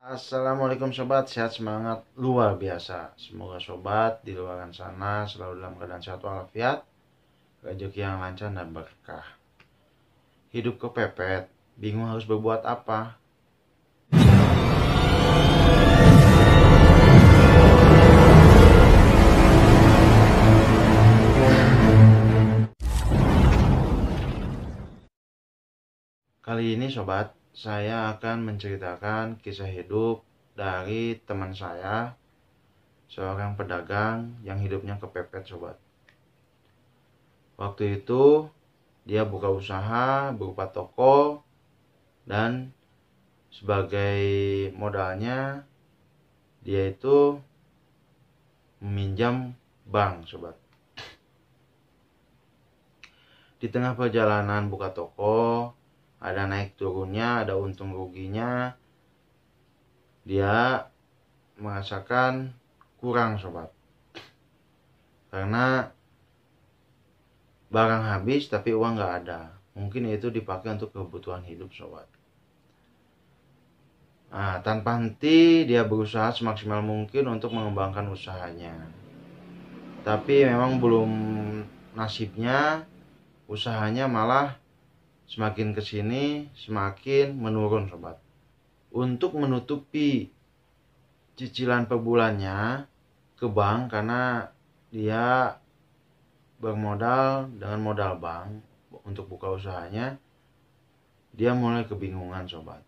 Assalamualaikum sobat, sehat semangat luar biasa. Semoga sobat di luar sana selalu dalam keadaan sehat walafiat, rezeki yang lancar dan berkah. Hidup kepepet, bingung harus berbuat apa. Kali ini sobat, saya akan menceritakan kisah hidup dari teman saya, seorang pedagang yang hidupnya kepepet sobat. Waktu itu dia buka usaha berupa toko dan sebagai modalnya dia itu meminjam bank sobat. Di tengah perjalanan buka toko, ada naik turunnya, ada untung ruginya. Dia merasakan kurang sobat, karena barang habis tapi uang nggak ada. Mungkin itu dipakai untuk kebutuhan hidup sobat. Tanpa henti dia berusaha semaksimal mungkin untuk mengembangkan usahanya. Tapi memang belum nasibnya, usahanya malah semakin kesini semakin menurun sobat. Untuk menutupi cicilan per bulannya ke bank, karena dia bermodal dengan modal bank untuk buka usahanya, dia mulai kebingungan sobat.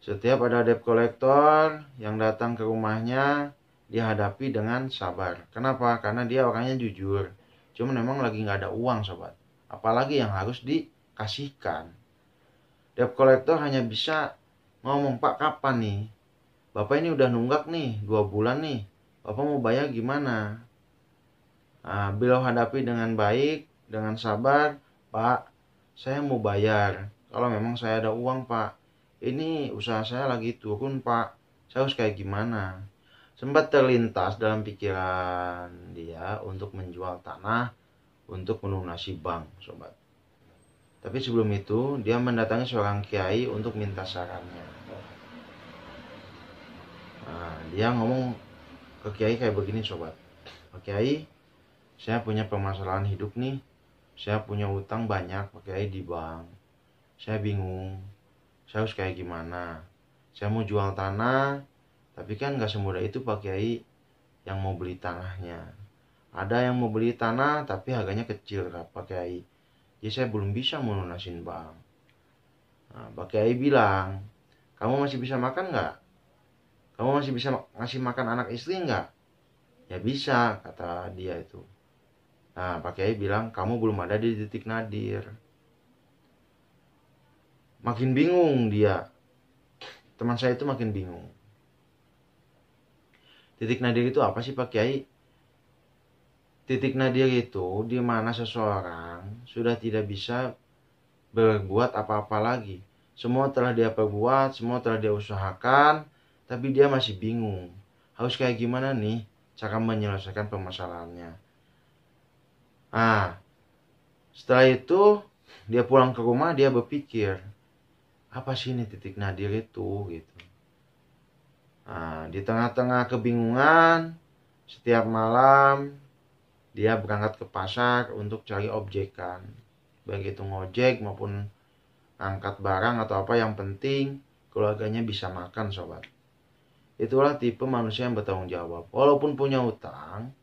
Setiap ada debt collector yang datang ke rumahnya, dia hadapi dengan sabar. Kenapa? Karena dia orangnya jujur. Cuma memang lagi nggak ada uang sobat, apalagi yang harus dikasihkan. Debt collector hanya bisa ngomong, "Pak, kapan nih? Bapak ini udah nunggak nih 2 bulan nih. Bapak mau bayar gimana?" Beliau hadapi dengan baik, dengan sabar, "Pak, saya mau bayar. Kalau memang saya ada uang, Pak. Ini usaha saya lagi turun, Pak. Saya harus kayak gimana?" Sempat terlintas dalam pikiran dia untuk menjual tanah untuk melunasi bank, sobat. Tapi sebelum itu, dia mendatangi seorang kiai untuk minta sarannya. Dia ngomong ke kiai kayak begini, sobat. "Pak Kiai, saya punya permasalahan hidup nih. Saya punya utang banyak, Pak Kiai, di bank. Saya bingung. Saya harus kayak gimana? Saya mau jual tanah, tapi kan gak semudah itu Pak Kiai yang mau beli tanahnya. Ada yang mau beli tanah tapi harganya kecil Pak Kiai. Jadi saya belum bisa melunasin bank." Pak Kiai bilang, "Kamu masih bisa makan gak? Kamu masih bisa ngasih makan anak istri gak?" "Ya bisa," kata dia itu. Pak Kiai bilang, "Kamu belum ada di titik nadir." Makin bingung dia. Teman saya itu makin bingung. Titik nadir itu apa sih Pak Kiai? Titik nadir itu di mana seseorang sudah tidak bisa berbuat apa-apa lagi. Semua telah dia perbuat, semua telah dia usahakan, tapi dia masih bingung. Harus kayak gimana nih cara menyelesaikan permasalahannya. Setelah itu dia pulang ke rumah, dia berpikir, apa sih ini titik nadir itu gitu. Di tengah-tengah kebingungan, setiap malam dia berangkat ke pasar untuk cari objekan, baik itu ngojek maupun angkat barang atau apa, yang penting keluarganya bisa makan sobat. Itulah tipe manusia yang bertanggung jawab. Walaupun punya utang,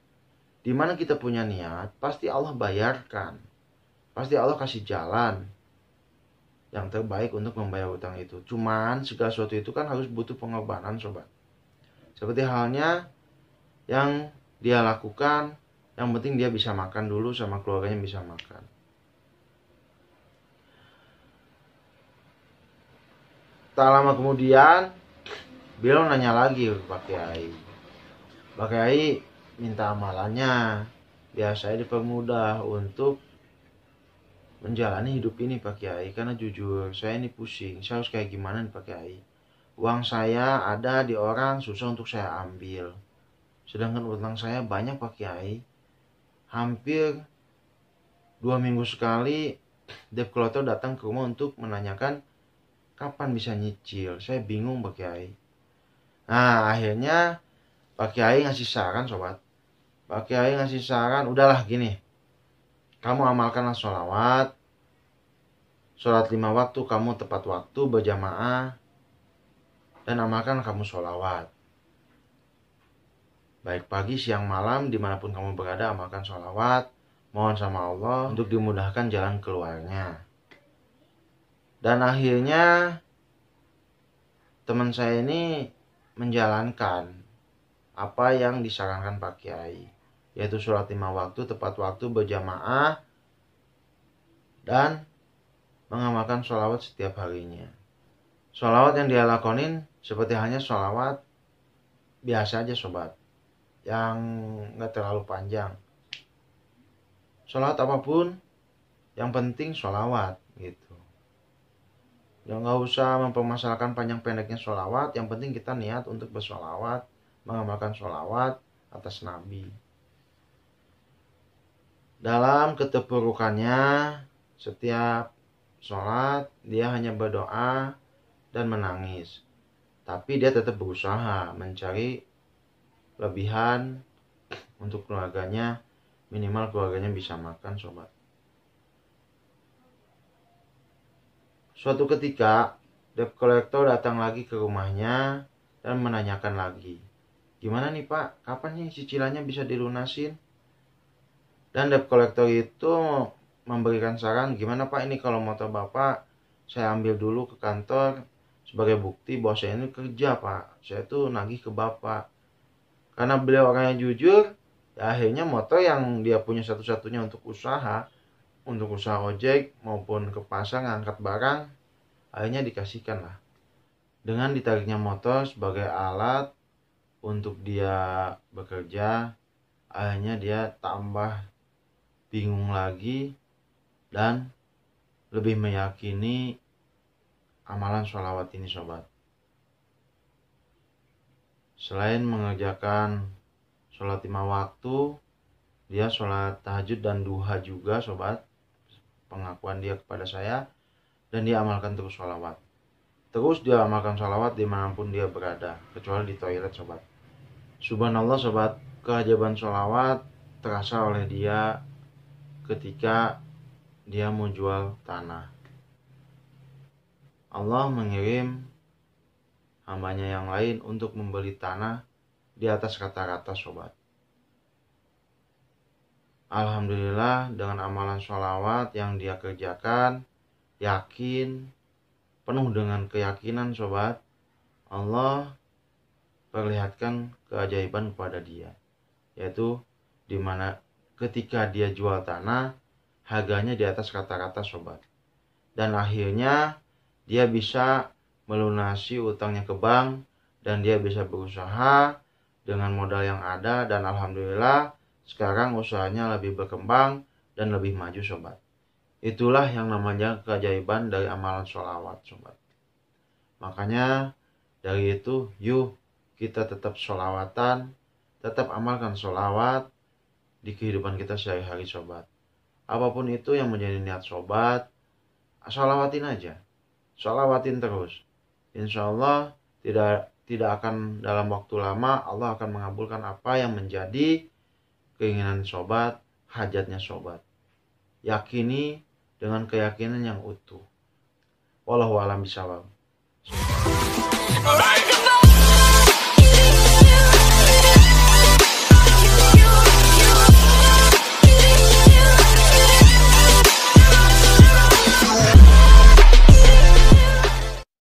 dimana kita punya niat, pasti Allah bayarkan. Pasti Allah kasih jalan yang terbaik untuk membayar utang itu. Cuman segala sesuatu itu kan harus butuh pengorbanan sobat. Seperti halnya yang dia lakukan, yang penting dia bisa makan dulu sama keluarganya bisa makan. Tak lama kemudian, beliau nanya lagi ke Pak Kiai. Pak Kiai minta amalannya, biar saya dipermudah untuk menjalani hidup ini Pak Kiai. Karena jujur, saya ini pusing, saya harus kayak gimana nih Pak Kiai. Uang saya ada di orang, susah untuk saya ambil. Sedangkan utang saya banyak Pak Kiai. Hampir 2 minggu sekali debt collector datang ke rumah untuk menanyakan kapan bisa nyicil? Saya bingung Pak Kiai. Nah, akhirnya Pak Kiai ngasih saran sobat. Pak Kiai ngasih saran, udahlah gini. Kamu amalkanlah sholawat. Sholat 5 waktu kamu tepat waktu berjamaah. Dan amalkan kamu sholawat. Baik pagi, siang, malam, dimanapun kamu berada, amalkan sholawat. Mohon sama Allah untuk dimudahkan jalan keluarnya. Dan akhirnya teman saya ini menjalankan apa yang disarankan Pak Kiai, yaitu sholat 5 waktu tepat waktu berjamaah dan mengamalkan sholawat setiap harinya. Sholawat yang dia lakonin seperti hanya sholawat biasa aja sobat, yang gak terlalu panjang. Sholawat apapun, yang penting sholawat gitu. Ya nggak usah mempermasalahkan panjang pendeknya sholawat, yang penting kita niat untuk bersholawat, mengamalkan sholawat atas Nabi. Dalam keterpurukannya, setiap sholat dia hanya berdoa dan menangis. Tapi dia tetap berusaha mencari lebihan untuk keluarganya, minimal keluarganya bisa makan sobat. Suatu ketika, debt collector datang lagi ke rumahnya dan menanyakan lagi, gimana nih Pak, kapan nih cicilannya bisa dilunasin? Dan debt collector itu memberikan saran, gimana Pak, ini kalau motor Bapak saya ambil dulu ke kantor sebagai bukti bahwa saya ini kerja Pak, saya tuh nagih ke Bapak. Karena beliau orangnya jujur, ya akhirnya motor yang dia punya satu-satunya untuk usaha ojek maupun ke pasar ngangkat barang, akhirnya dikasihkan lah. Dengan ditariknya motor sebagai alat untuk dia bekerja, akhirnya dia tambah bingung lagi dan lebih meyakini amalan sholawat ini sobat. Selain mengerjakan sholat 5 waktu, dia sholat tahajud dan duha juga sobat. Pengakuan dia kepada saya, dan dia amalkan terus sholawat. Terus dia amalkan sholawat dimanapun dia berada, kecuali di toilet sobat. Subhanallah sobat, keajaiban sholawat terasa oleh dia ketika dia mau jual tanah. Allah mengirim hambanya yang lain untuk membeli tanah di atas rata-rata sobat. Alhamdulillah dengan amalan sholawat yang dia kerjakan, yakin, penuh dengan keyakinan sobat, Allah perlihatkan keajaiban kepada dia. Yaitu dimana ketika dia jual tanah, harganya di atas rata-rata sobat. Dan akhirnya dia bisa melunasi utangnya ke bank, dan dia bisa berusaha dengan modal yang ada, dan alhamdulillah sekarang usahanya lebih berkembang dan lebih maju sobat. Itulah yang namanya keajaiban dari amalan sholawat sobat. Makanya dari itu yuk kita tetap sholawatan, tetap amalkan sholawat di kehidupan kita sehari-hari sobat. Apapun itu yang menjadi niat sobat, sholawatin aja, sholawatin terus. Insya Allah tidak akan dalam waktu lama Allah akan mengabulkan apa yang menjadi keinginan sobat, hajatnya sobat. Yakini dengan keyakinan yang utuh. Wallahu a'lam bishawab.